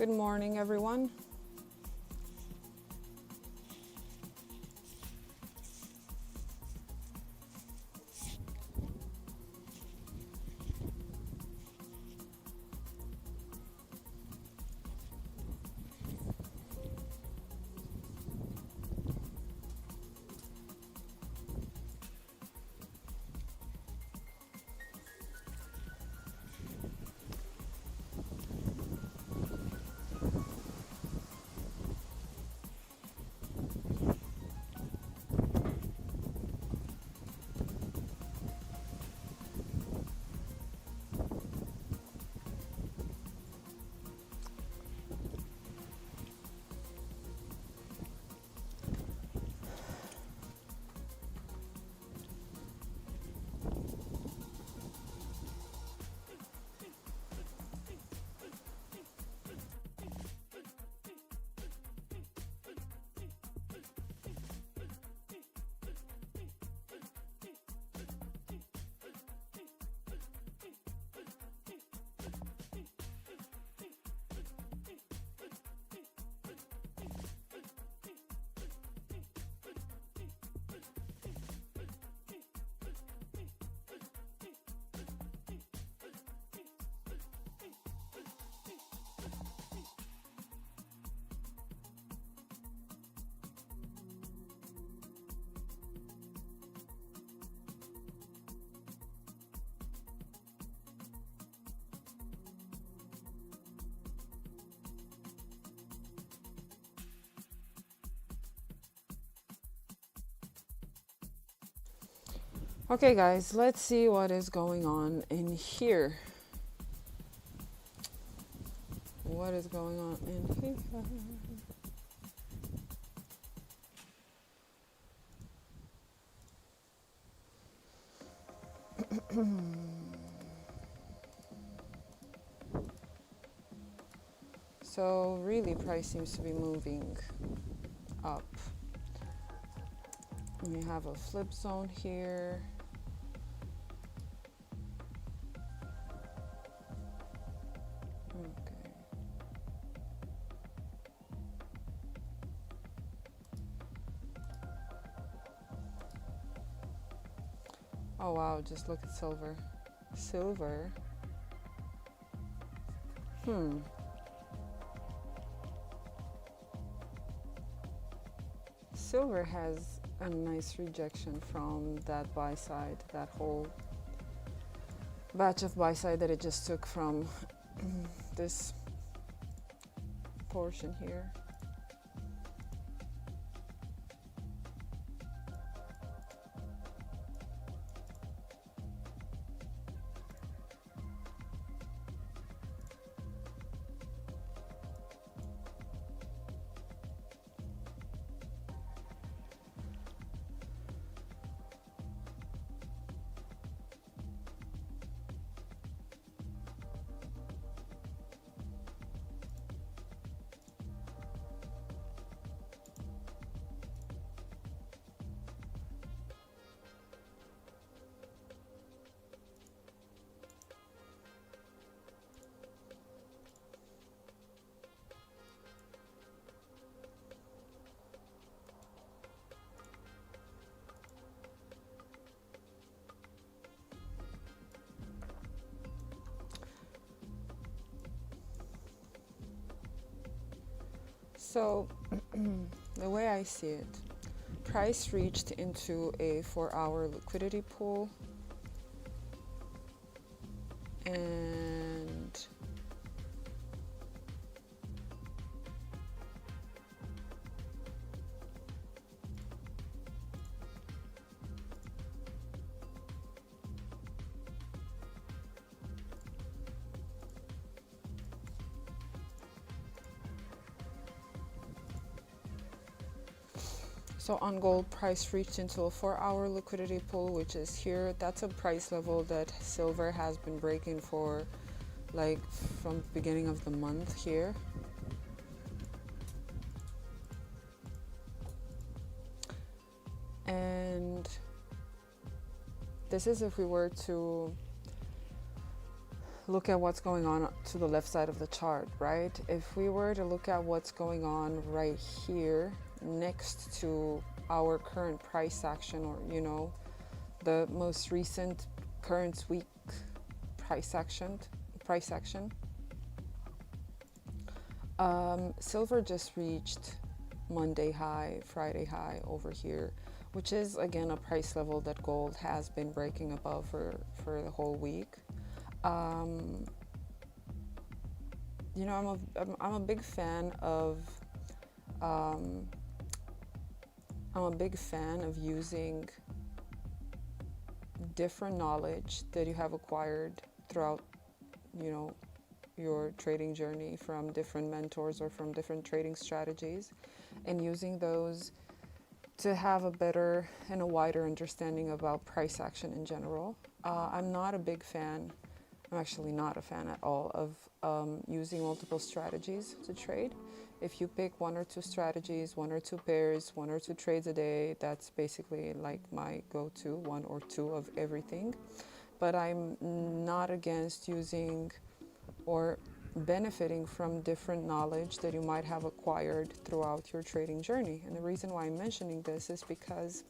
Good morning, everyone. Okay, guys, let's see what is going on in here. What is going on in here? So really, price seems to be moving up. We have a flip zone here. Okay. Oh wow, just look at silver. Silver. Silver has a nice rejection from that buy side, that whole batch of buy side that it just took from this portion here. So the way I see it, price reached into a 4-hour liquidity pool, and so on gold, price reached into a 4-hour liquidity pool, which is here. That's a price level that silver has been breaking for like from the beginning of the month here. And this is if we were to look at what's going on to the left side of the chart, right? If we were to look at what's going on right here next to our current price action, or the most recent current week price action, silver just reached Monday high, Friday high over here, which is again a price level that gold has been breaking above for the whole week. I'm a big fan of using different knowledge that you have acquired throughout your trading journey from different mentors or from different trading strategies, and using those to have a better and a wider understanding about price action in general. I'm actually not a fan at all of using multiple strategies to trade. If you pick one or two strategies, one or two pairs, one or two trades a day, that's basically like my go-to, one or two of everything. But I'm not against using or benefiting from different knowledge that you might have acquired throughout your trading journey. And the reason why I'm mentioning this is because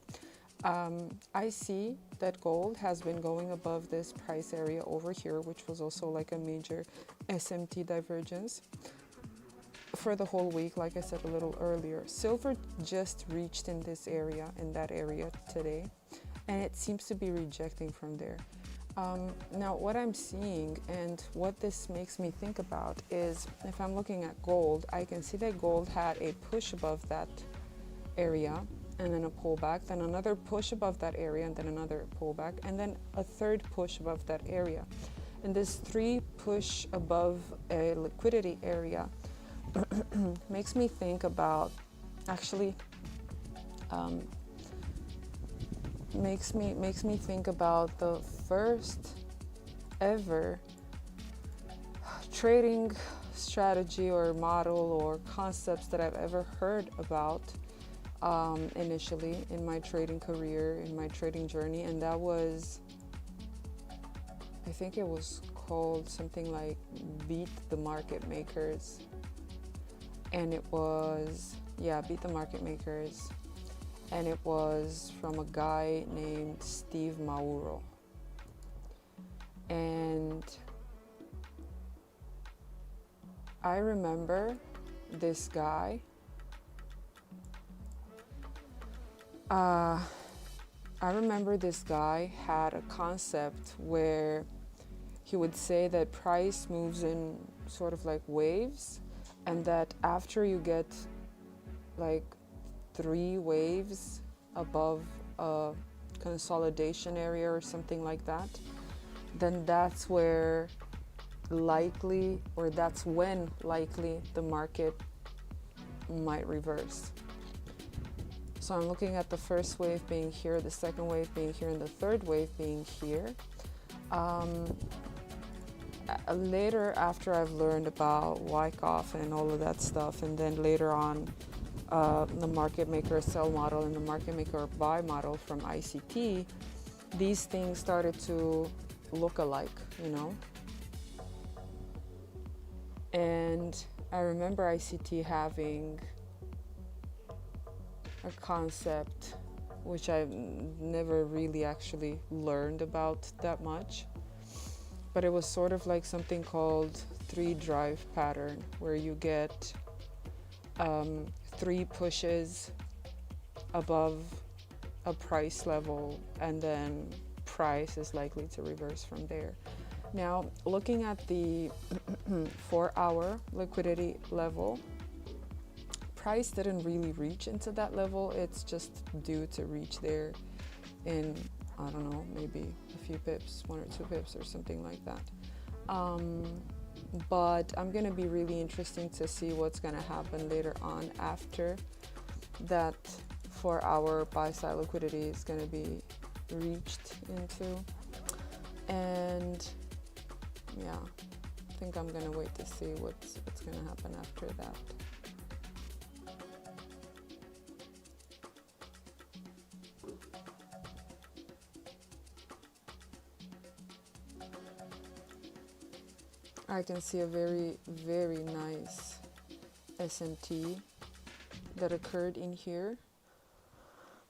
I see that gold has been going above this price area over here, which was also like a major SMT divergence for the whole week, like I said a little earlier. Silver just reached in that area today, and it seems to be rejecting from there. Now, what I'm seeing and what this makes me think about is, if I'm looking at gold, I can see that gold had a push above that area and then a pullback, then another push above that area and then another pullback, and then a third push above that area. And this 3 push above a liquidity area makes me think about, makes me think about the first ever trading strategy or model or concepts that I've ever heard about initially in my trading career, in my trading journey, and that was, I think it was called something like Beat the Market Makers, and it was, Beat the Market Makers, and it was from a guy named Steve Mauro. And I remember this guy, had a concept where he would say that price moves in sort of like waves, and that after you get like 3 waves above a consolidation area or something like that, then that's when likely the market might reverse. So I'm looking at the first wave being here, the second wave being here, and the third wave being here. Later, after I've learned about Wyckoff and all of that stuff, and then later on the market maker sell model and the market maker buy model from ICT, these things started to look alike, And I remember ICT having a concept which I've never really actually learned about that much, but it was sort of like something called 3 drive pattern, where you get 3 pushes above a price level, and then price is likely to reverse from there. Now, looking at the 4-hour liquidity level, price didn't really reach into that level. It's just due to reach there in, I don't know, maybe a few pips, 1 or 2 pips or something like that. But I'm going to be really interesting to see what's going to happen later on after that 4-hour buy side liquidity is going to be reached into. And I think I'm going to wait to see what's going to happen after that. I can see a very, very nice SMT that occurred in here.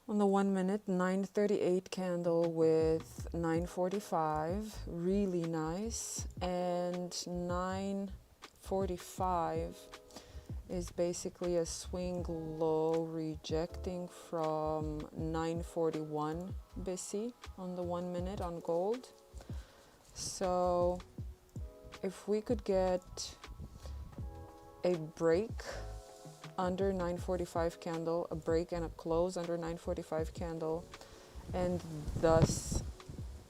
On the 1 minute, 938 candle with 945, really nice. And 945 is basically a swing low rejecting from 941 BC on the 1 minute on gold. So if we could get a break under 945 candle, a break and a close under 945 candle, and thus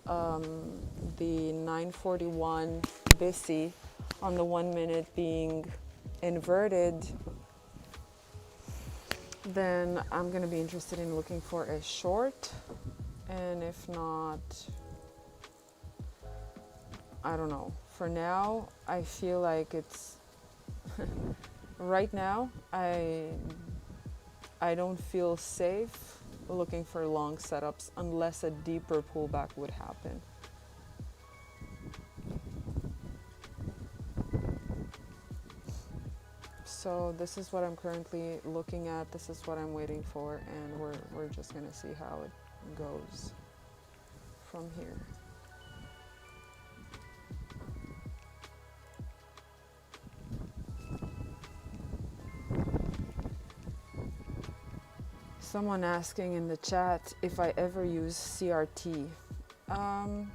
the 941 BC on the 1 minute being inverted, then I'm going to be interested in looking for a short. And if not, I don't know. For now, I feel like it's right now I don't feel safe looking for long setups unless a deeper pullback would happen. So this is what I'm currently looking at. This is what I'm waiting for, and we're just gonna see how it goes from here. Someone asking in the chat if I ever use CRT. I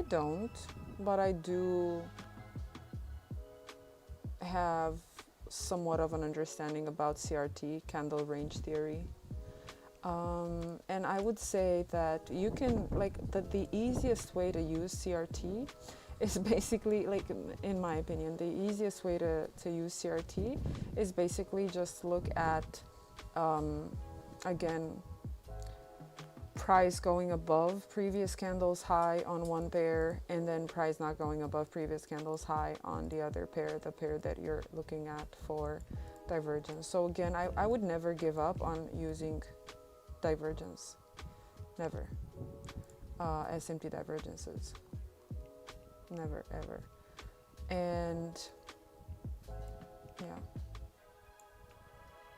don't, but I do have somewhat of an understanding about CRT, candle range theory. And I would say that you can, the easiest way to use CRT is basically, in my opinion, the easiest way to use CRT is basically just look at, again, price going above previous candles high on one pair, and then price not going above previous candles high on the other pair, the pair that you're looking at for divergence. So again, I would never give up on using divergence, never. SMT divergences, never ever. And yeah,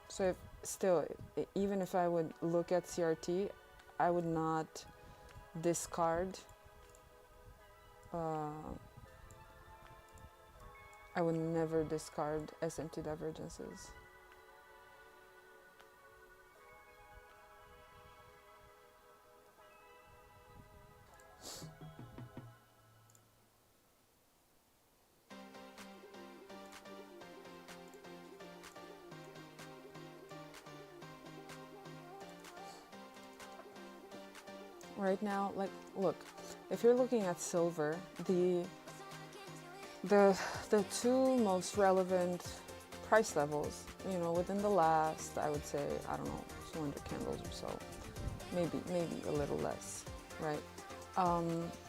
so even if I would look at CRT, I would not discard, I would never discard SMT divergences. Right now, look, if you're looking at silver, the two most relevant price levels, within the last, I would say, I don't know, 200 candles or so, maybe a little less, right?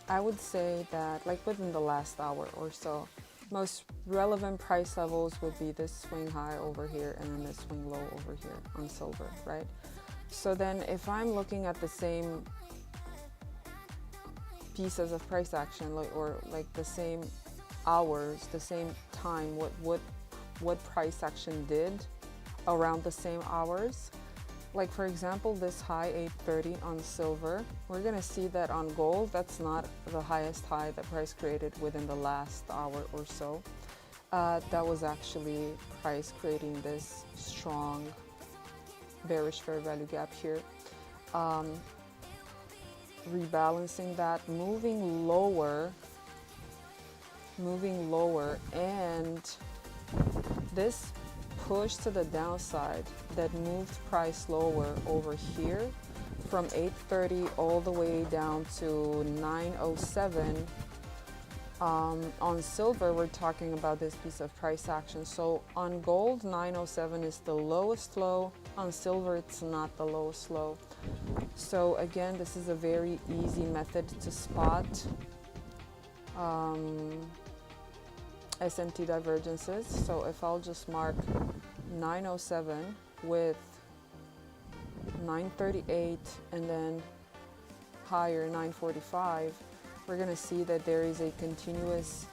I would say that within the last hour or so, most relevant price levels would be this swing high over here and then this swing low over here on silver, right? So then if I'm looking at the same pieces of price action, or the same hours, the same time, what price action did around the same hours, for example, this high 830 on silver, we're gonna see that on gold, that's not the highest high that price created within the last hour or so. That was actually price creating this strong bearish fair value gap here, rebalancing that, moving lower, and this push to the downside that moved price lower over here from 830 all the way down to 907. On silver, we're talking about this piece of price action. So on gold, 907 is the lowest low. On silver, it's not the lowest low. So again, this is a very easy method to spot SMT divergences. So if I'll just mark 907 with 938 and then higher 945, we're going to see that there is a continuous,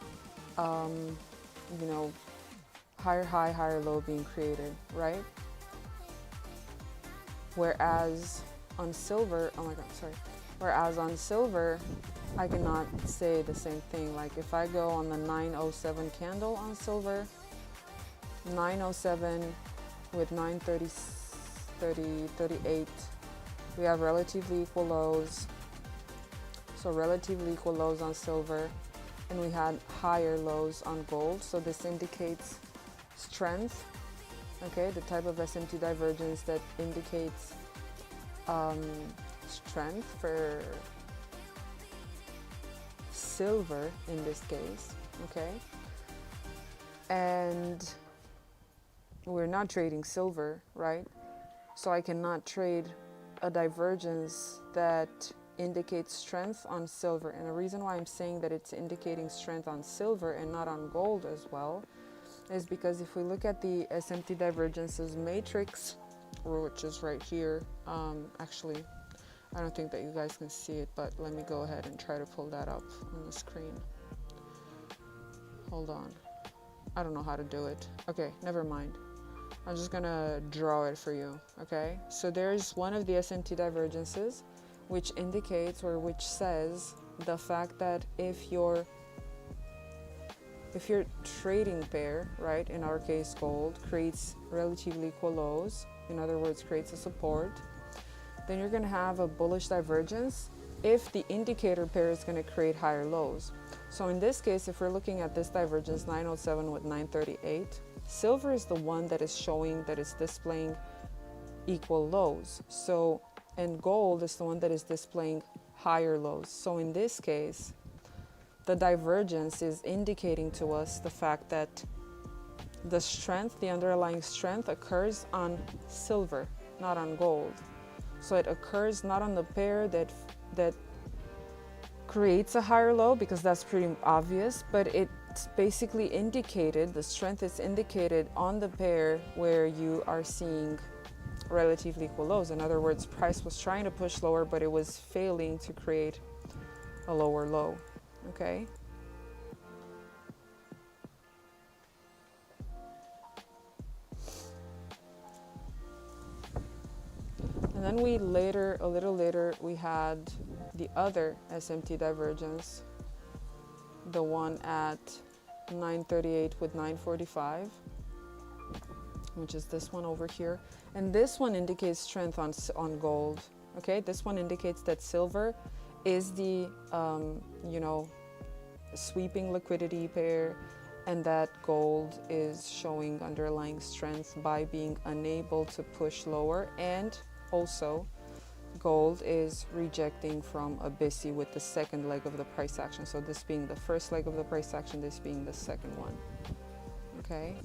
you know, higher high, higher low being created, right? Whereas on silver, oh my God, sorry. Whereas on silver, I cannot say the same thing. Like if I go on the 907 candle on silver, 907 with 38, we have relatively equal lows. So relatively equal lows on silver, and we had higher lows on gold. So this indicates strength, okay, the type of SMT divergence that indicates strength for silver in this case, okay? And we're not trading silver, right? So I cannot trade a divergence that indicates strength on silver. And the reason why I'm saying that it's indicating strength on silver and not on gold as well is because if we look at the SMT divergences matrix, which is right here, actually, I don't think that you guys can see it, but let me go ahead and try to pull that up on the screen. Hold on. I don't know how to do it. Okay, never mind. I'm just gonna draw it for you, okay? So there's one of the SMT divergences which indicates or which says the fact that if your trading pair, right, in our case gold, creates relatively equal lows, in other words, creates a support, then you're gonna have a bullish divergence if the indicator pair is gonna create higher lows. So in this case, if we're looking at this divergence, 907 with 938, silver is the one that is showing, that is displaying equal lows. So, and gold is the one that is displaying higher lows. So in this case, the divergence is indicating to us the fact that the strength, the underlying strength occurs on silver, not on gold. So it occurs not on the pair that creates a higher low, because that's pretty obvious, but it's basically indicated, the strength is indicated on the pair where you are seeing relatively equal lows. In other words, price was trying to push lower, but it was failing to create a lower low, okay? And then we later, a little later, we had the other SMT divergence, the one at 938 with 945, which is this one over here. And this one indicates strength on gold, okay? This one indicates that silver is the, you know, sweeping liquidity pair, and that gold is showing underlying strength by being unable to push lower, and also gold is rejecting from a BISI with the second leg of the price action. So this being the first leg of the price action, this being the second one, okay?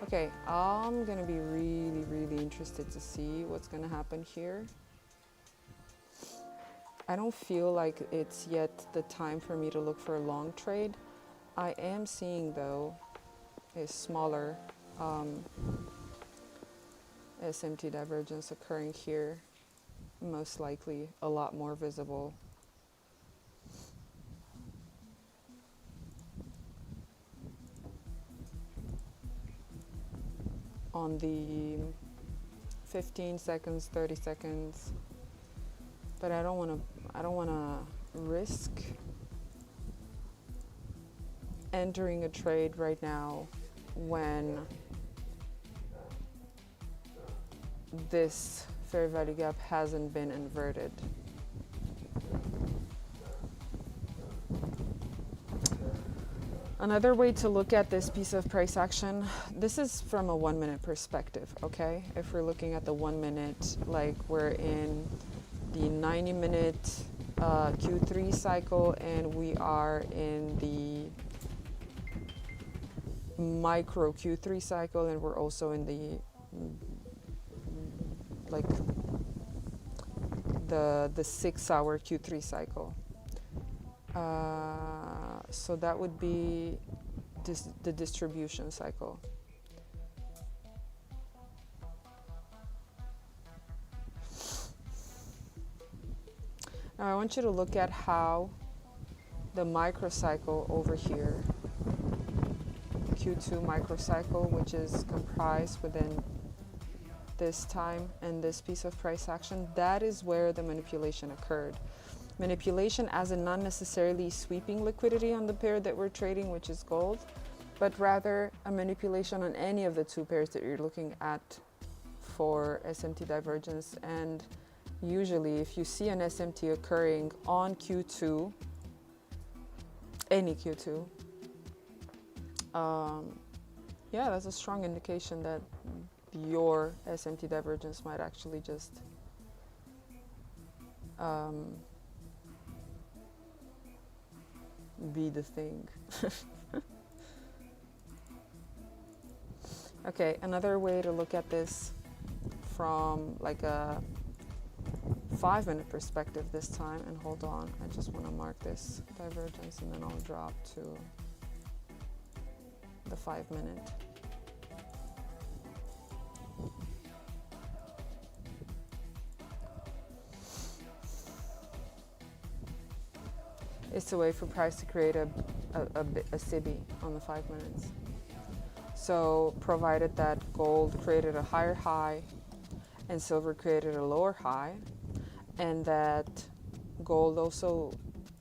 Okay, I'm gonna be really, really interested to see what's gonna happen here. I don't feel like it's yet the time for me to look for a long trade. I am seeing though a smaller SMT divergence occurring here, most likely a lot more visible. On the 15 seconds, 30 seconds, but I don't want to risk entering a trade right now when this fair value gap hasn't been inverted. Another way to look at this piece of price action, this is from a 1 minute perspective, okay? If we're looking at the 1 minute, like we're in the 90 minute Q3 cycle, and we are in the micro Q3 cycle, and we're also in the like the 6 hour Q3 cycle. So that would be the distribution cycle. Now I want you to look at how the microcycle over here, Q2 microcycle, which is comprised within this time and this piece of price action, that is where the manipulation occurred. Manipulation as in not necessarily sweeping liquidity on the pair that we're trading, which is gold, but rather a manipulation on any of the two pairs that you're looking at for SMT divergence. And usually if you see an SMT occurring on Q2, any Q2, yeah, that's a strong indication that your SMT divergence might actually just be the thing. Okay, another way to look at this from like a 5-minute perspective this time, and hold on, I just want to mark this divergence and then I'll drop to the 5-minute. It's a way for price to create a SIBI on the 5 minutes. So provided that gold created a higher high and silver created a lower high, and that gold also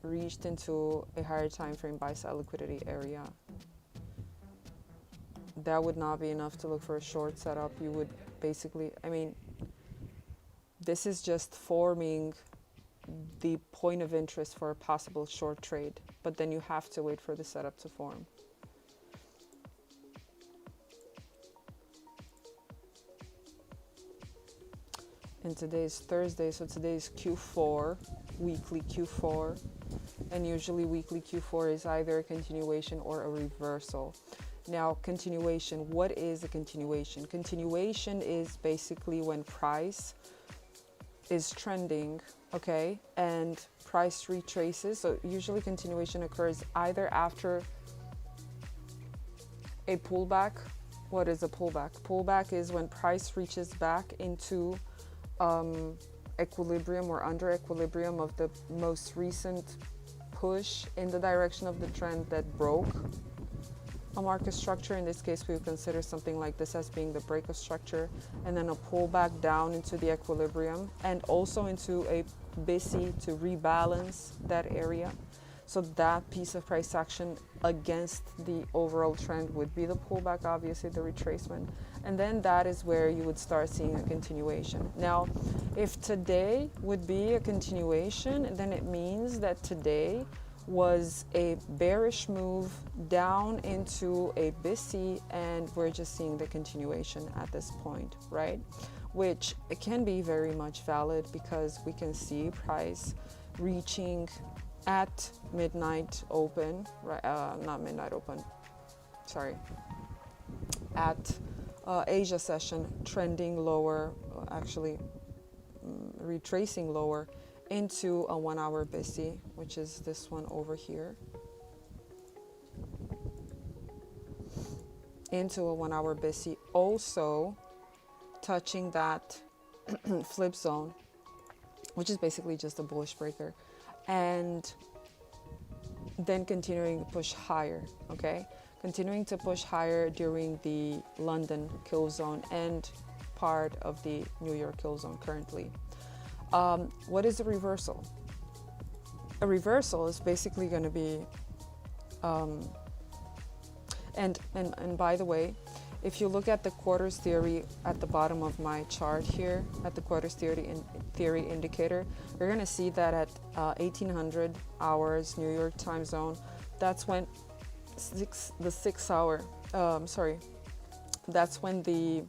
reached into a higher time frame buy side liquidity area, that would not be enough to look for a short setup. You would basically, I mean, this is just forming the point of interest for a possible short trade, but then you have to wait for the setup to form. And today's Thursday, so today's Q4, weekly Q4, and usually weekly Q4 is either a continuation or a reversal. Now, continuation, what is a continuation? Continuation is basically when price is trending, okay, and price retraces. So usually continuation occurs either after a pullback. What is a pullback? Pullback is when price reaches back into equilibrium or under equilibrium of the most recent push in the direction of the trend that broke a market structure. In this case, we would consider something like this as being the break of structure, and then a pullback down into the equilibrium and also into a BISI to rebalance that area. So that piece of price action against the overall trend would be the pullback, obviously the retracement. And then that is where you would start seeing a continuation. Now, if today would be a continuation, then it means that today was a bearish move down into a BISI, and we're just seeing the continuation at this point, right? Which it can be very much valid because we can see price reaching at midnight open, right? Not midnight open, sorry. At Asia session, trending lower, actually retracing lower into a 1 hour BISI, which is this one over here. Into a 1 hour BISI, also touching that flip zone, which is basically just a bullish breaker, and then continuing to push higher, okay? Continuing to push higher during the London kill zone and part of the New York kill zone currently. What is a reversal? A reversal is basically going to be, and by the way, if you look at the quarters theory at the bottom of my chart here, at the quarters theory indicator, you're going to see that at 1800 hours New York time zone, that's when that's when the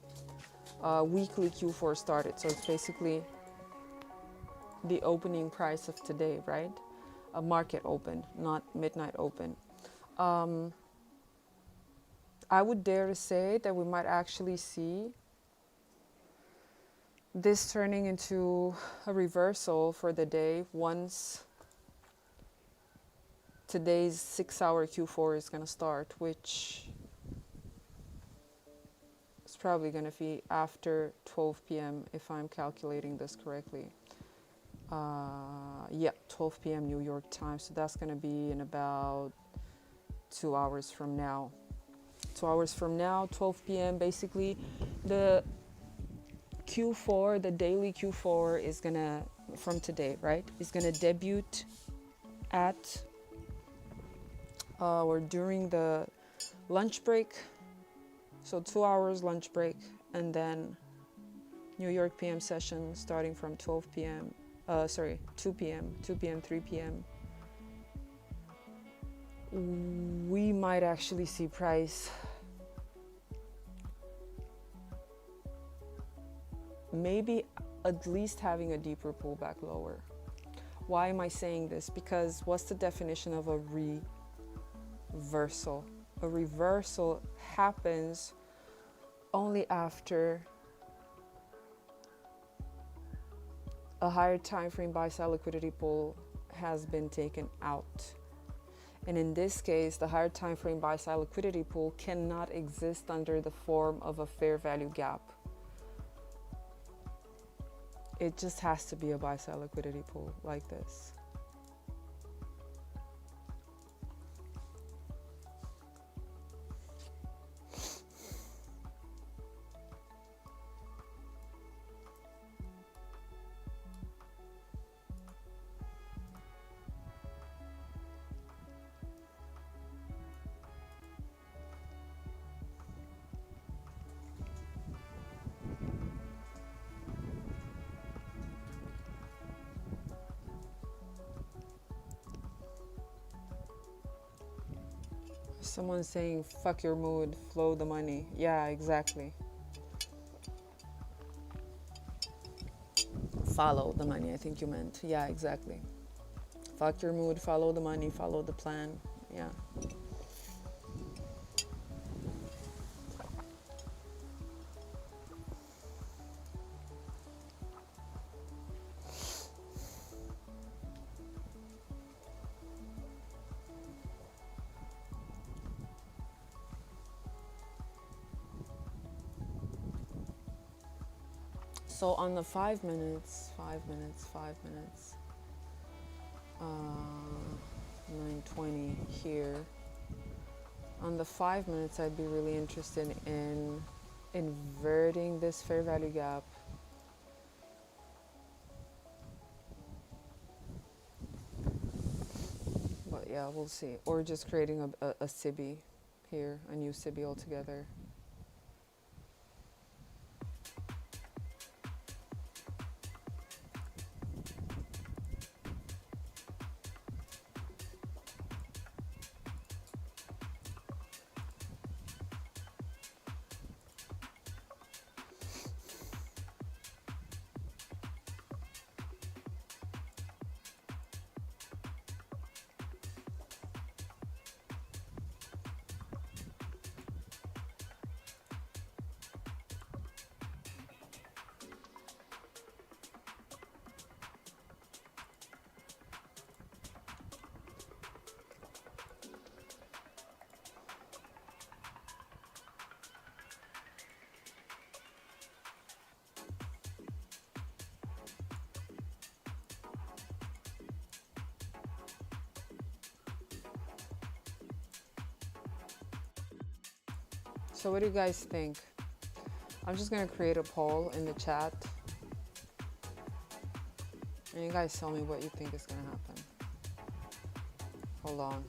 weekly Q4 started. So it's basically the opening price of today, right? A market open, not midnight open. I would dare to say that we might actually see this turning into a reversal for the day once today's 6 hour Q4 is going to start, which is probably going to be after 12 p.m. if I'm calculating this correctly. Yeah, 12 p.m. New York time. So that's going to be in about 2 hours from now. 2 hours from now, 12 p.m. Basically, the Q4, the daily Q4 is going to, from today, right, is going to debut at or during the lunch break. So 2 hours lunch break, and then New York PM session starting from 12 p.m. 2 p.m., 3 p.m. We might actually see price maybe at least having a deeper pullback lower. Why am I saying this? Because what's the definition of a reversal? A reversal happens only after a higher time frame buy side liquidity pool has been taken out. And in this case, the higher time frame buy side liquidity pool cannot exist under the form of a fair value gap. It just has to be a buy side liquidity pool like this. Someone's saying, fuck your mood, flow the money. Yeah, exactly. Follow the money, I think you meant. Yeah, exactly. Fuck your mood, follow the money, follow the plan. Yeah. So on the 5 minutes, 9:20 here. On the 5 minutes, I'd be really interested in inverting this fair value gap. But yeah, we'll see. Or just creating a SIBI here, a new SIBI altogether. So what do you guys think? I'm just gonna create a poll in the chat, and you guys tell me what you think is gonna happen. Hold on.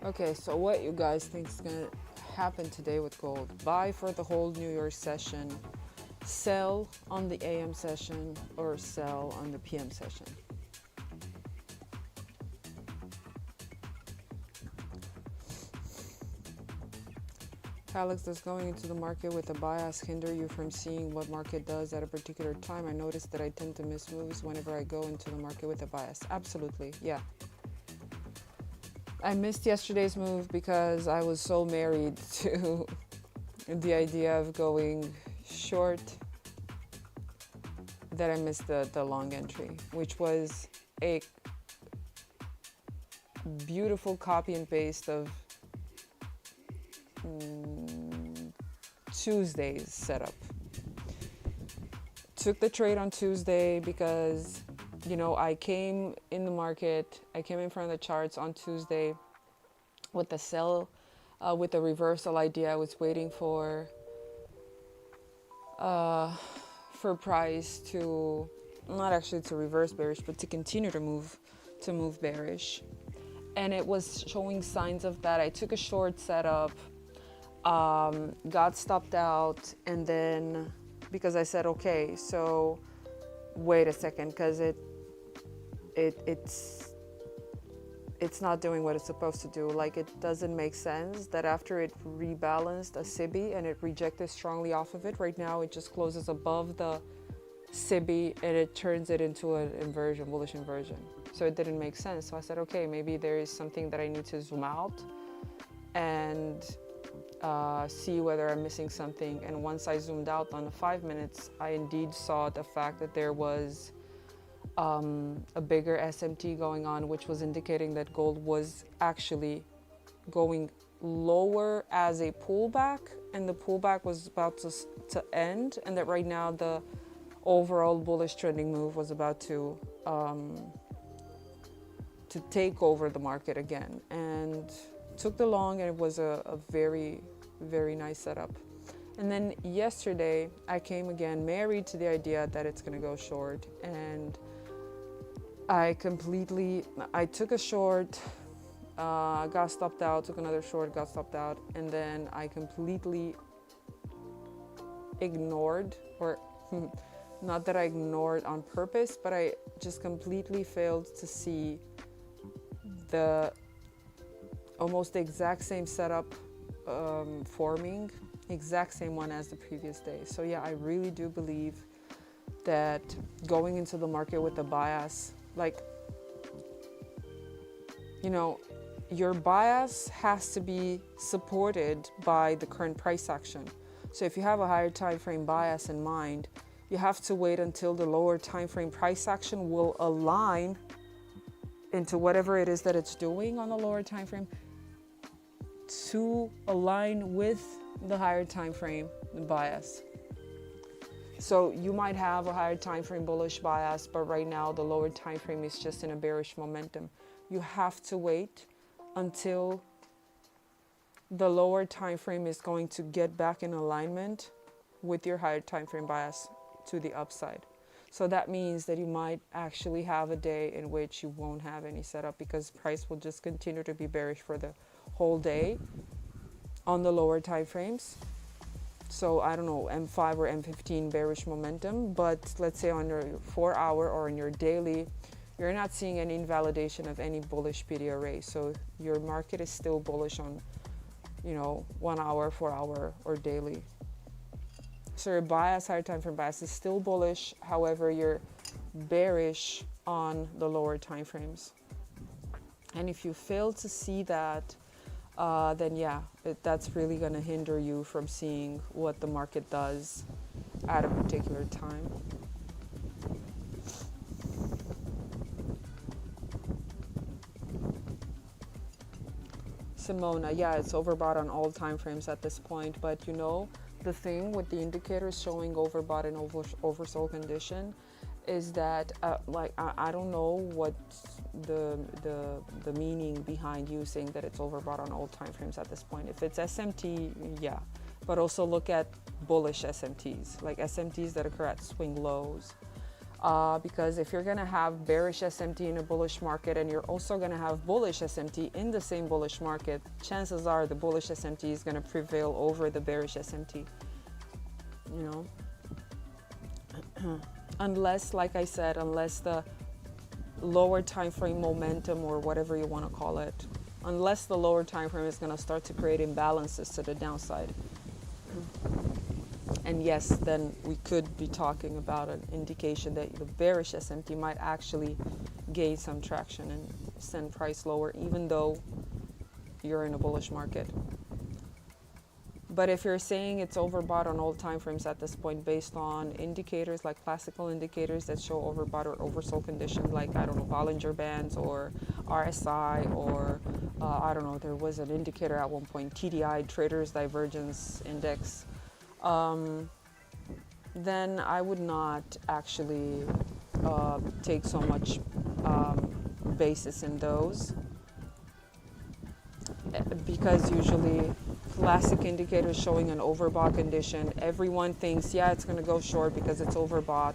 Okay, so what you guys think is gonna happen today with gold? Buy for the whole New York session, sell on the AM session, or sell on the PM session? Alex, does going into the market with a bias hinder you from seeing what market does at a particular time? I noticed that I tend to miss moves whenever I go into the market with a bias. Absolutely, yeah. I missed yesterday's move because I was so married to the idea of going short that I missed the long entry, which was a beautiful copy and paste of Tuesday's setup. Took the trade on Tuesday because, you know, I came in the market, I came in front of the charts on Tuesday with the sell, with the reversal idea. I was waiting for price to, not actually to reverse bearish, but to continue to move bearish. And it was showing signs of that. I took a short setup, got stopped out, and then because I said, okay, so wait a second, because it's not doing what it's supposed to do. Like, it doesn't make sense that after it rebalanced a SIBI and it rejected strongly off of it, right now it just closes above the SIBI and it turns it into an inversion, bullish inversion. So it didn't make sense. So I said, okay, maybe there is something that I need to zoom out and see whether I'm missing something. And once I zoomed out on the 5 minutes, I indeed saw the fact that there was a bigger SMT going on, which was indicating that gold was actually going lower as a pullback, and the pullback was about to end, and that right now the overall bullish trending move was about to take over the market again. And took the long, and it was a very, very nice setup. And then yesterday I came again married to the idea that it's going to go short, and I took a short, got stopped out, took another short, got stopped out, and then I completely ignored, or not that I ignored on purpose, but I just completely failed to see the almost exact same setup forming, exact same one as the previous day. So yeah, I really do believe that going into the market with a bias, like, you know, your bias has to be supported by the current price action. So if you have a higher time frame bias in mind, you have to wait until the lower time frame price action will align into whatever it is that it's doing on the lower time frame to align with the higher time frame bias. So you might have a higher time frame bullish bias, but right now the lower time frame is just in a bearish momentum. You have to wait until the lower time frame is going to get back in alignment with your higher time frame bias to the upside. So that means that you might actually have a day in which you won't have any setup, because price will just continue to be bearish for the whole day on the lower time frames. So I don't know, M5 or M15 bearish momentum, but let's say on your 4 hour or on your daily, you're not seeing any invalidation of any bullish PD array. So your market is still bullish on, you know, 1 hour, 4 hour, or daily. So your bias, higher time frame bias, is still bullish. However, you're bearish on the lower time frames. And if you fail to see that, then yeah, that's really going to hinder you from seeing what the market does at a particular time. Simona, yeah, it's overbought on all time frames at this point, but you know, the thing with the indicators showing overbought and oversold condition is that I don't know what the meaning behind you saying that it's overbought on all time frames at this point. If it's SMT, yeah, but also look at bullish SMTs, like SMTs that occur at swing lows. Because if you're going to have bearish SMT in a bullish market and you're also going to have bullish SMT in the same bullish market, chances are the bullish SMT is going to prevail over the bearish SMT, you know. Unless, like I said, unless the lower time frame momentum, or whatever you want to call it, unless the lower time frame is going to start to create imbalances to the downside. And yes, then we could be talking about an indication that the bearish SMT might actually gain some traction and send price lower, even though you're in a bullish market. But if you're saying it's overbought on all time frames at this point, based on indicators like classical indicators that show overbought or oversold conditions, like, I don't know, Bollinger Bands or RSI, or I don't know, there was an indicator at one point, TDI, Traders Divergence Index, then I would not actually take so much basis in those, because usually classic indicators showing an overbought condition, everyone thinks, yeah, it's going to go short because it's overbought,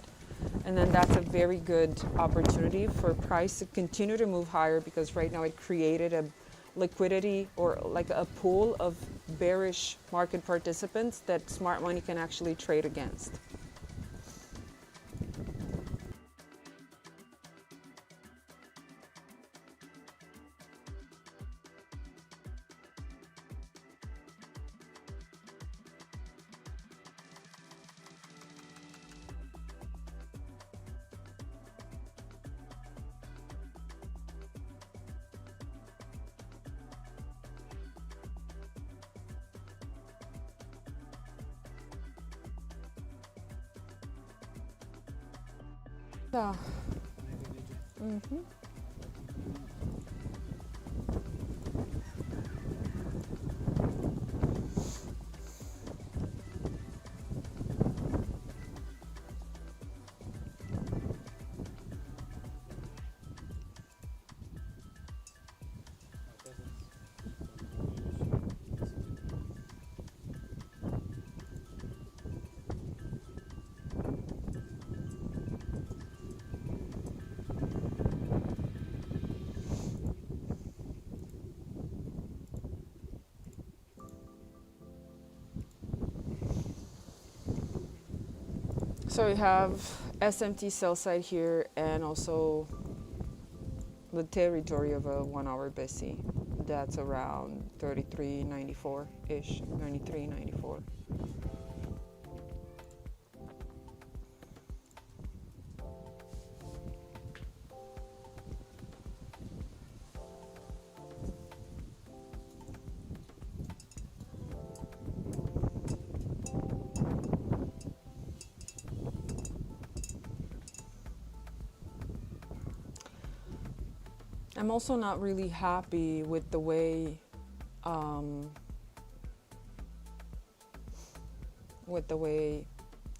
and then that's a very good opportunity for price to continue to move higher, because right now it created a liquidity, or like a pool of bearish market participants that smart money can actually trade against. So, So we have SMT sell side here, and also the territory of a 1 hour BSC. That's around 33.94-ish, 93.94. I'm also not really happy with the way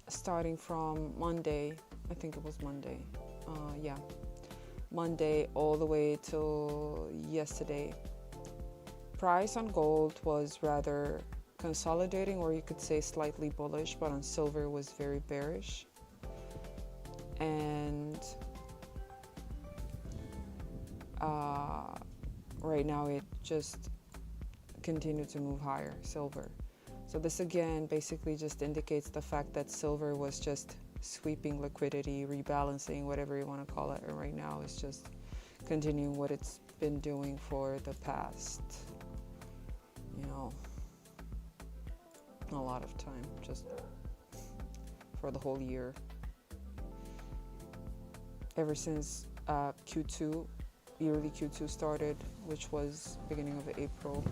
starting from Monday, I think it was Monday, yeah, Monday all the way till yesterday, price on gold was rather consolidating, or you could say slightly bullish, but on silver was very bearish. And right now it just continued to move higher, silver. So this again basically just indicates the fact that silver was just sweeping liquidity, rebalancing, whatever you want to call it, and right now it's just continuing what it's been doing for the past, you know, a lot of time, just for the whole year, ever since Q2, yearly Q2 started, which was beginning of April.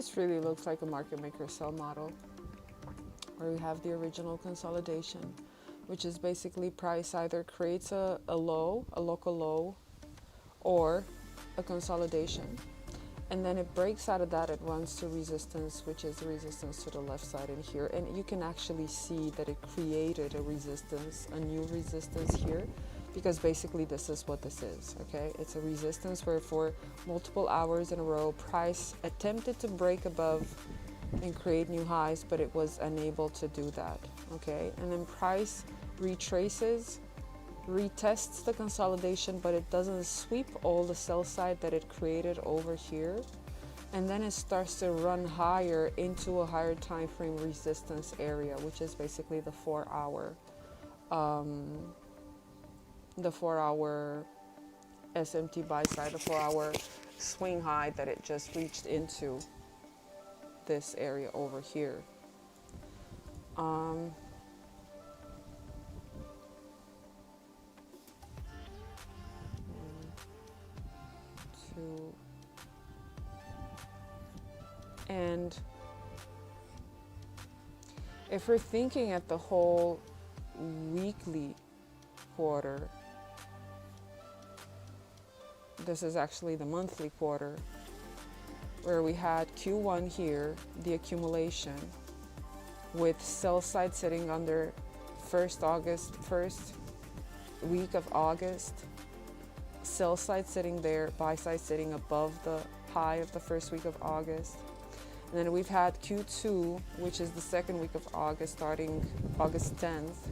This really looks like a market maker sell model, where we have the original consolidation, which is basically price either creates a low, a local low, or a consolidation. And then it breaks out of that, it runs to resistance, which is the resistance to the left side in here. And you can actually see that it created a resistance, a new resistance here, because basically this is what this is, okay? It's a resistance where for multiple hours in a row, price attempted to break above and create new highs, but it was unable to do that, okay? And then price retraces, retests the consolidation, but it doesn't sweep all the sell side that it created over here, and then it starts to run higher into a higher time frame resistance area, which is basically the 4 hour SMT buy side, the 4 hour swing high that it just reached into this area over here. And if we're thinking at the whole weekly quarter, this is actually the monthly quarter, where we had Q1 here, the accumulation, with sell side sitting under first week of August, sell side sitting there, buy side sitting above the high of the first week of August. And then we've had Q2, which is the second week of August, starting August 10th,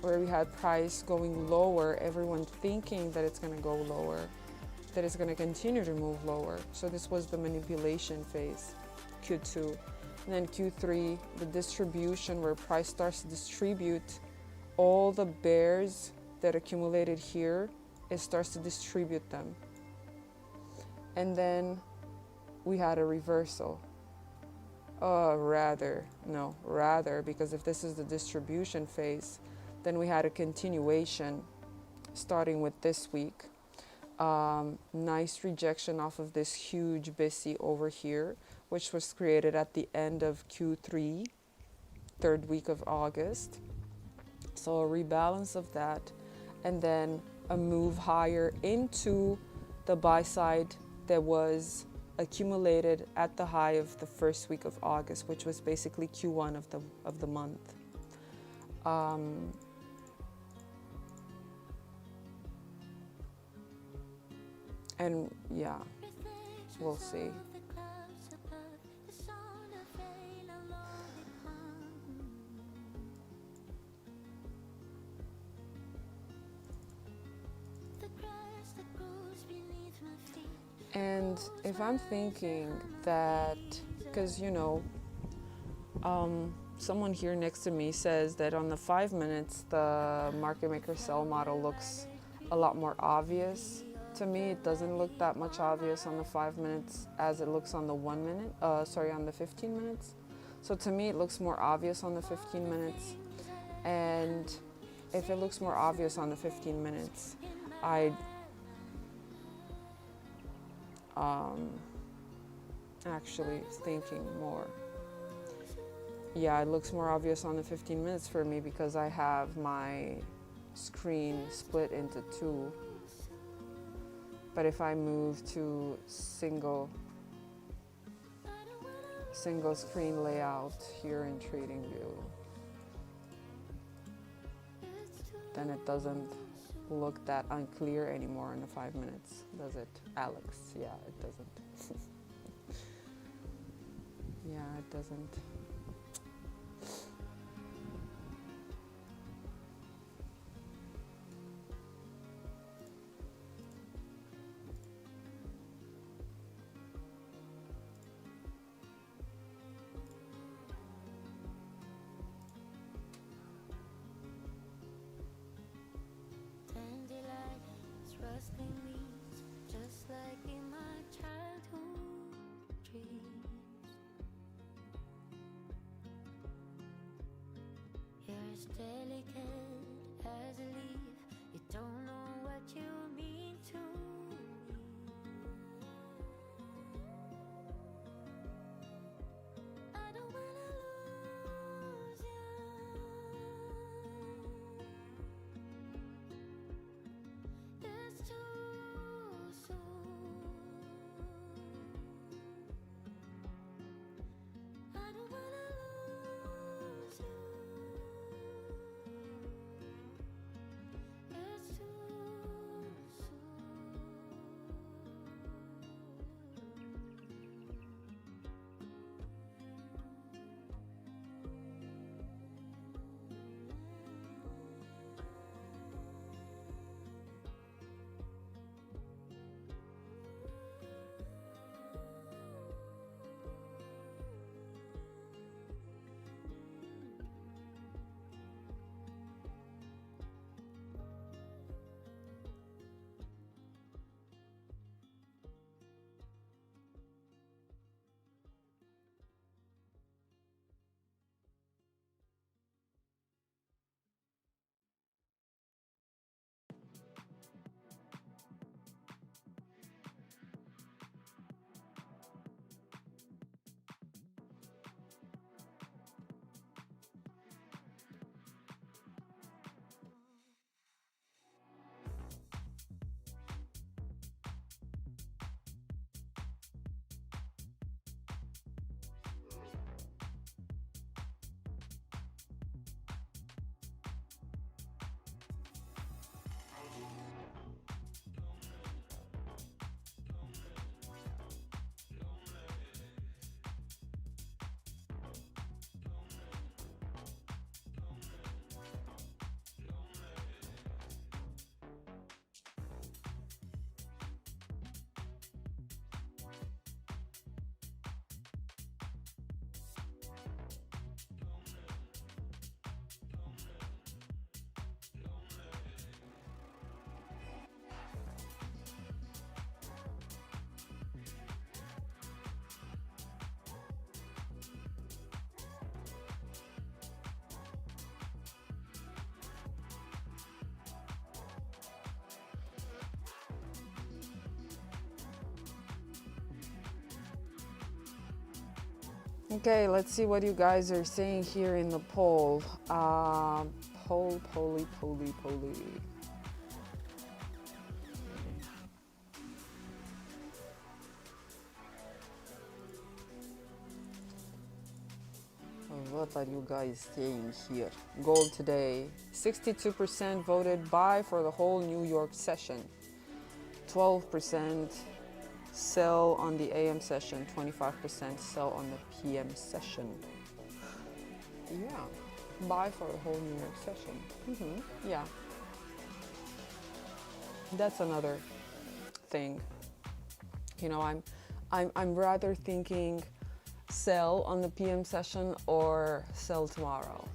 where we had price going lower, everyone thinking that it's going to go lower, that it's going to continue to move lower. So this was the manipulation phase, Q2. And then Q3, the distribution, where price starts to distribute all the bears that accumulated here, it starts to distribute them. And then we had a reversal. Rather, because if this is the distribution phase, then we had a continuation starting with this week. Nice rejection off of this huge BISI over here, which was created at the end of Q3, third week of August. So a rebalance of that, and then a move higher into the buy side that was accumulated at the high of the first week of August, which was basically Q1 of the month. And yeah, we'll see. And if I'm thinking that, because someone here next to me says that on the 5 minutes, the market maker sell model looks a lot more obvious. To me, it doesn't look that much obvious on the 5 minutes as it looks on the 1 minute, on the 15 minutes. So to me, it looks more obvious on the 15 minutes. And if it looks more obvious on the 15 minutes, I'd actually thinking more. Yeah, it looks more obvious on the 15 minutes for me because I have my screen split into two. But if I move to single screen layout here in TradingView, then it doesn't look that unclear anymore in the 5 minutes, does it, Alex? Yeah, it doesn't. Yeah, it doesn't. Delicate as a leaf, you don't know what you mean to me. Okay, let's see what you guys are saying here in the poll. Poll. What are you guys saying here? Gold today. 62% voted buy for the whole New York session. 12% sell on the AM session. 25% sell on the PM session. Yeah, buy for the whole New York session. Yeah, that's another thing. You know, I'm rather thinking sell on the PM session or sell tomorrow.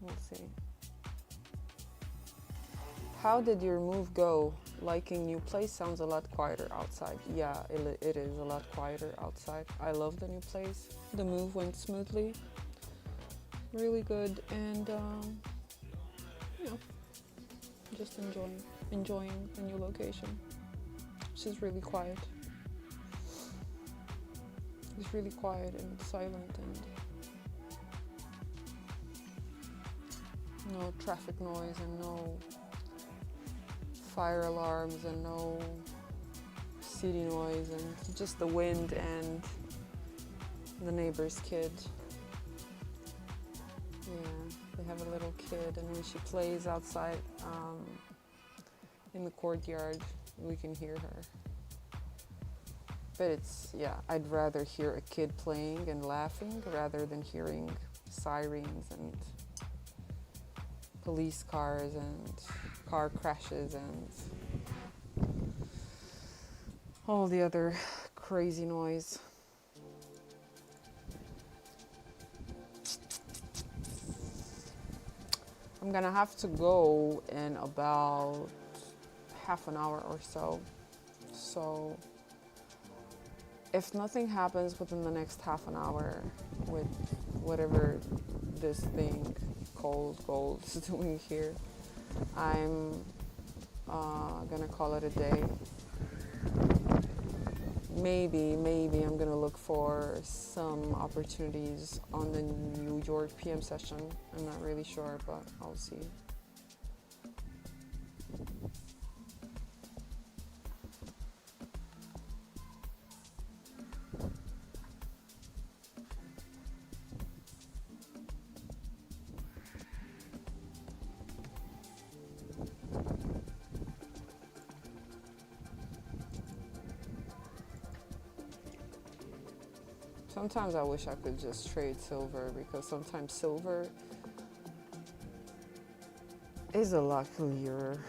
We'll see. How did your move go? Liking new place sounds a lot quieter outside. Yeah, it is a lot quieter outside. I love the new place. The move went smoothly. Really good, and you know, just enjoying the new location. Which is really quiet. It's really quiet and silent, and no traffic noise and no fire alarms and no city noise, and just the wind and the neighbor's kid. Yeah, they have a little kid, and when she plays outside in the courtyard, we can hear her. But it's, yeah, I'd rather hear a kid playing and laughing rather than hearing sirens and police cars and car crashes and all the other crazy noise. I'm gonna have to go in about half an hour or so. So if nothing happens within the next half an hour with whatever this thing called gold is doing here, I'm gonna call it a day. Maybe I'm gonna look for some opportunities on the New York PM session. I'm not really sure, but I'll see. Sometimes I wish I could just trade silver, because sometimes silver is a lot clearer.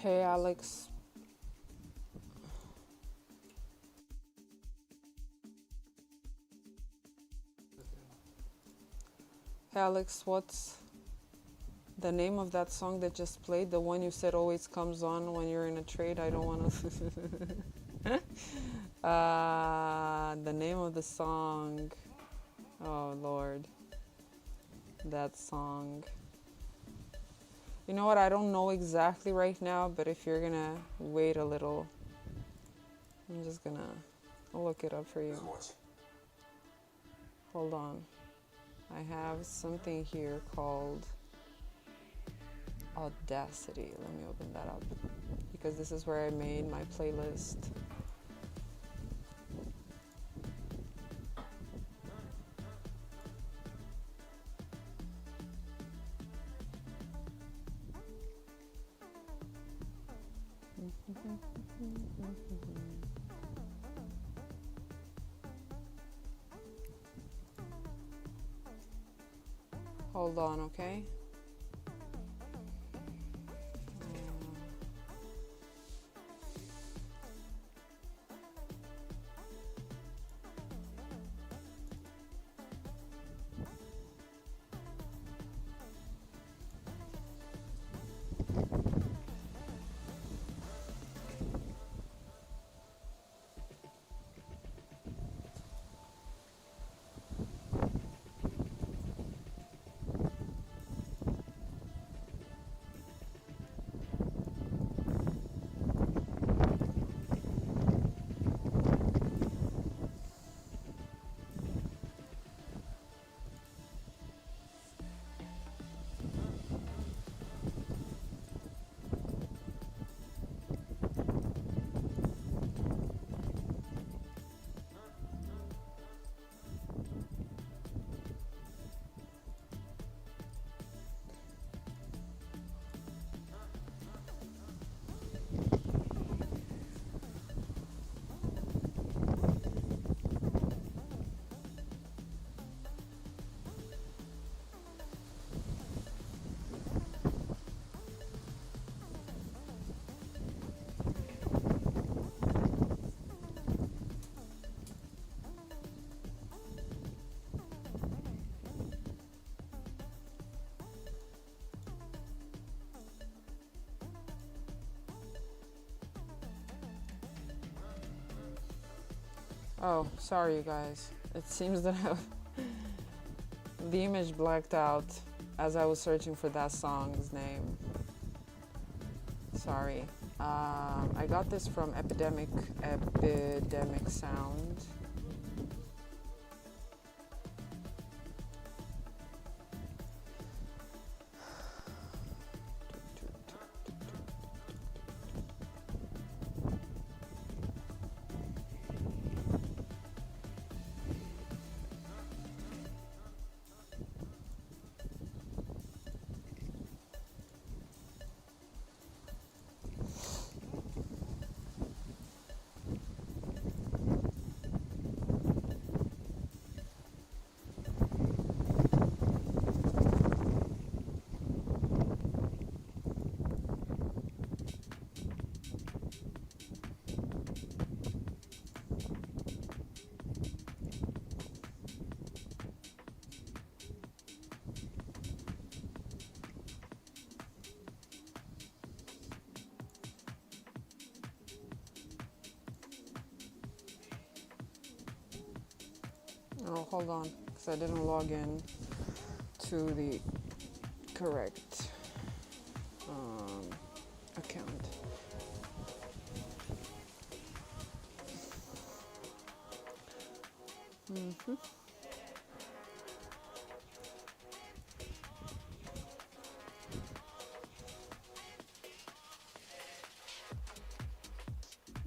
Hey Alex. Hey Alex, what's the name of that song that just played? The one you said always comes on when you're in a trade. I don't want to. The name of the song. Oh Lord. That song. You know what? I don't know exactly right now, but if you're gonna wait a little, I'm just gonna look it up for you. Hold on. I have something here called Audacity. Let me open that up because this is where I made my playlist. Hold on, okay? Oh, sorry you guys. It seems that the image blacked out as I was searching for that song's name. Sorry. I got this from Epidemic Sound. Oh, hold on, because I didn't log in to the correct account. Mm-hmm.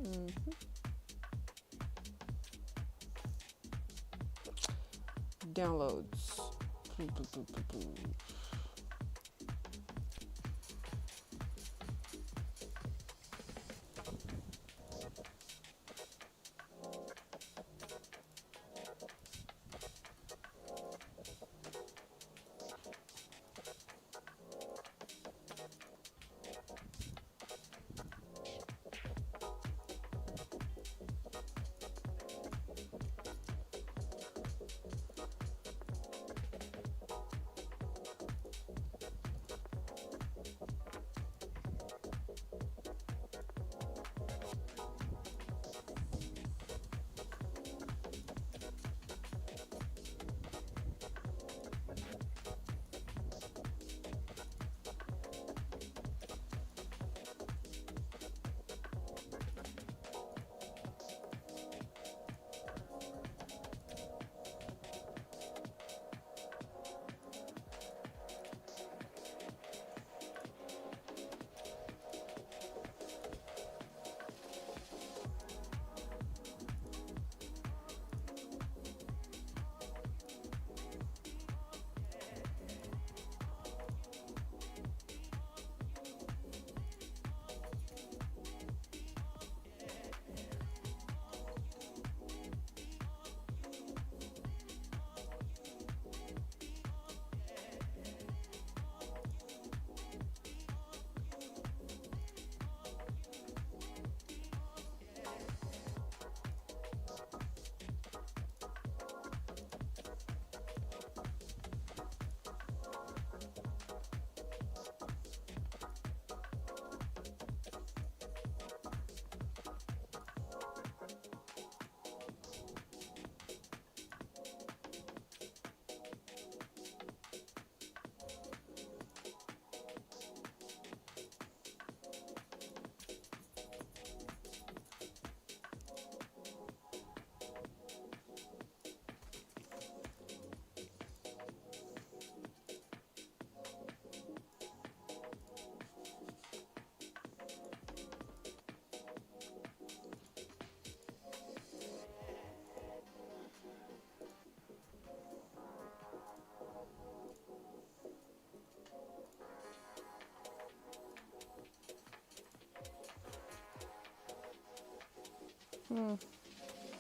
Mm-hmm. Downloads.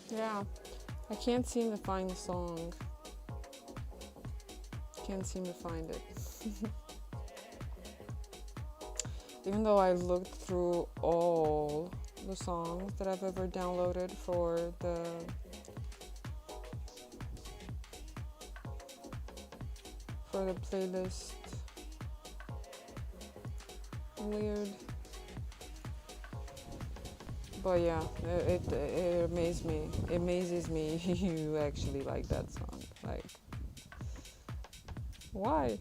Yeah, I can't seem to find the song. Can't seem to find it. Even though I looked through all the songs that I've ever downloaded for the playlist. Weird. But yeah, it amazes me. It amazes me you actually like that song. Like, why?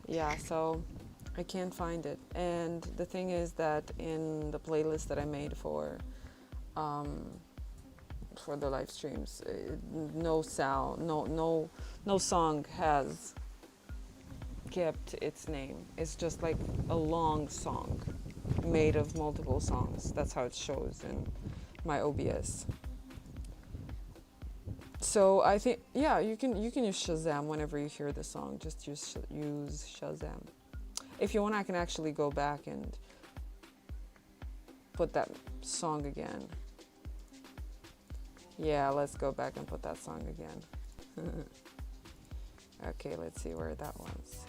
Yeah, so I can't find it. And the thing is that in the playlist that I made for the live streams, no sound, no song has kept its name. It's just like a long song made of multiple songs. That's how it shows in my OBS. So I think, yeah, you can use Shazam whenever you hear the song. Just use Shazam. If you want, I can actually go back and put that song again. Yeah, let's go back and put that song again. Okay, let's see where that was.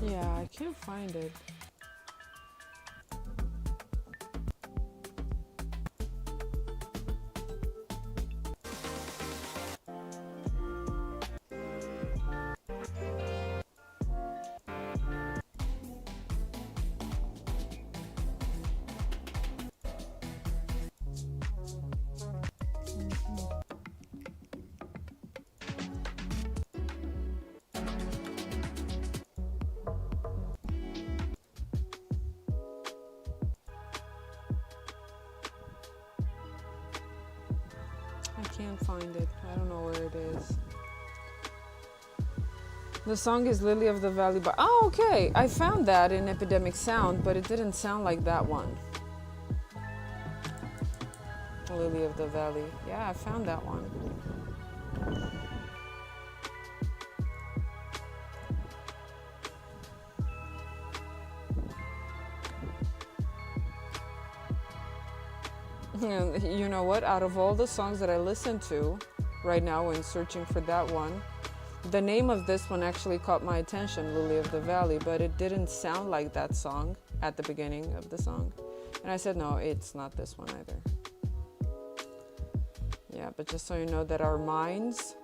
Yeah, I can't find it. I can't find it. I don't know where it is. The song is Lily of the Valley by... Oh, okay. I found that in Epidemic Sound, but it didn't sound like that one. Lily of the Valley. Yeah, I found that one. You know what? Out of all the songs that I listen to right now when searching for that one, the name of this one actually caught my attention, Lily of the Valley, but it didn't sound like that song at the beginning of the song. And I said, no, it's not this one either. Yeah, but just so you know that our minds,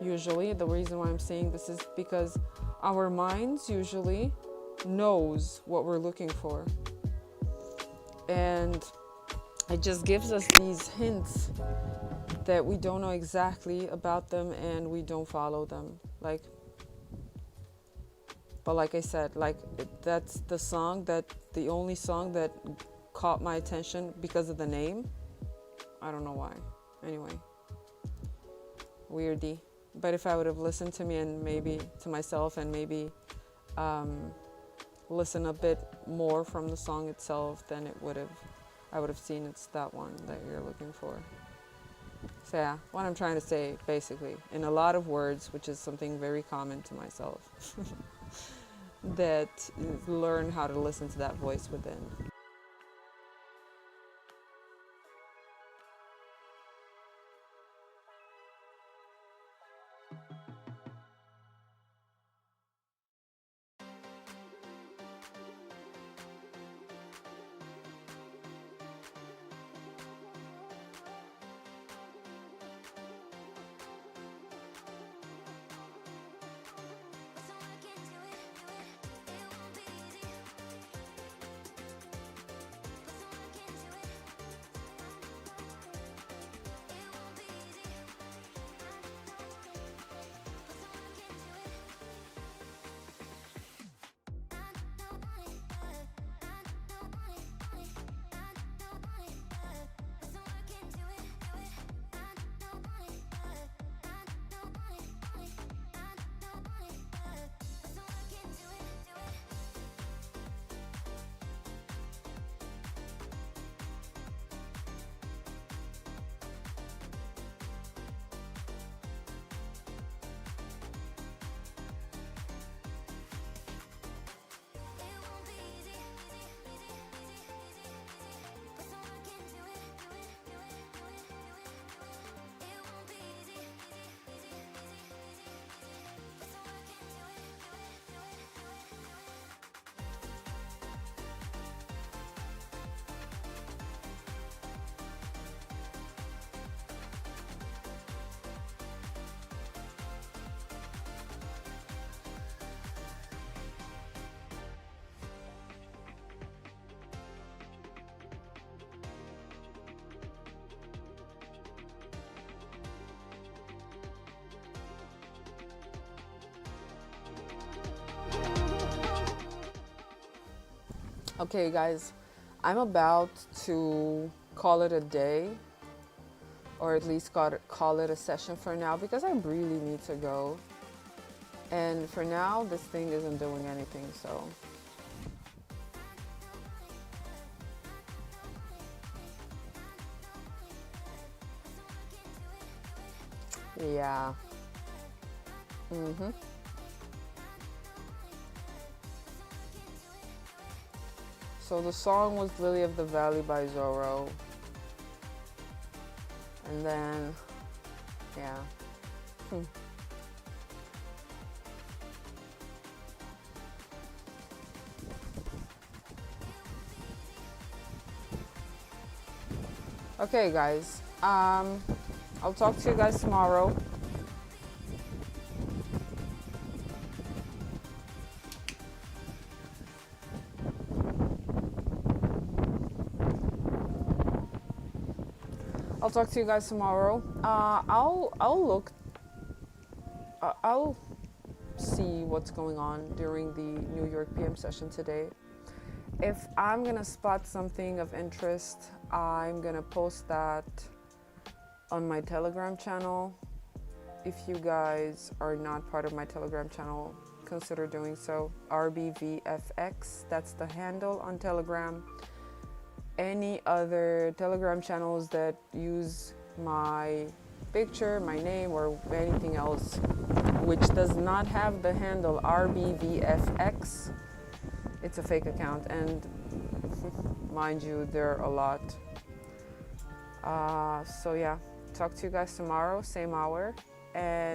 usually, the reason why I'm saying this is because our minds usually knows what we're looking for. And it just gives us these hints that we don't know exactly about them and we don't follow them. But like I said, that's the only song that caught my attention because of the name. I don't know why. Anyway, weirdy. But if I would have listened to me and maybe to myself and maybe listen a bit more from the song itself, then I would have seen it's that one that you're looking for. So yeah, what I'm trying to say basically, in a lot of words, which is something very common to myself, that learn how to listen to that voice within. Okay, guys, I'm about to call it a day, or at least call it a session for now, because I really need to go. And for now, this thing isn't doing anything, so. Yeah. So the song was Lily of the Valley by Zorro. And then, yeah. Okay, guys. I'll talk to you guys tomorrow. I'll talk to you guys tomorrow. I'll see what's going on during the New York PM session today. If I'm gonna spot something of interest, I'm gonna post that on my Telegram channel. If you guys are not part of my Telegram channel, consider doing so. RBVFX, that's the handle on Telegram. Any other Telegram channels that use my picture, my name, or anything else which does not have the handle RBVFX, it's a fake account, and mind you, there are a lot. So yeah, talk to you guys tomorrow, same hour, and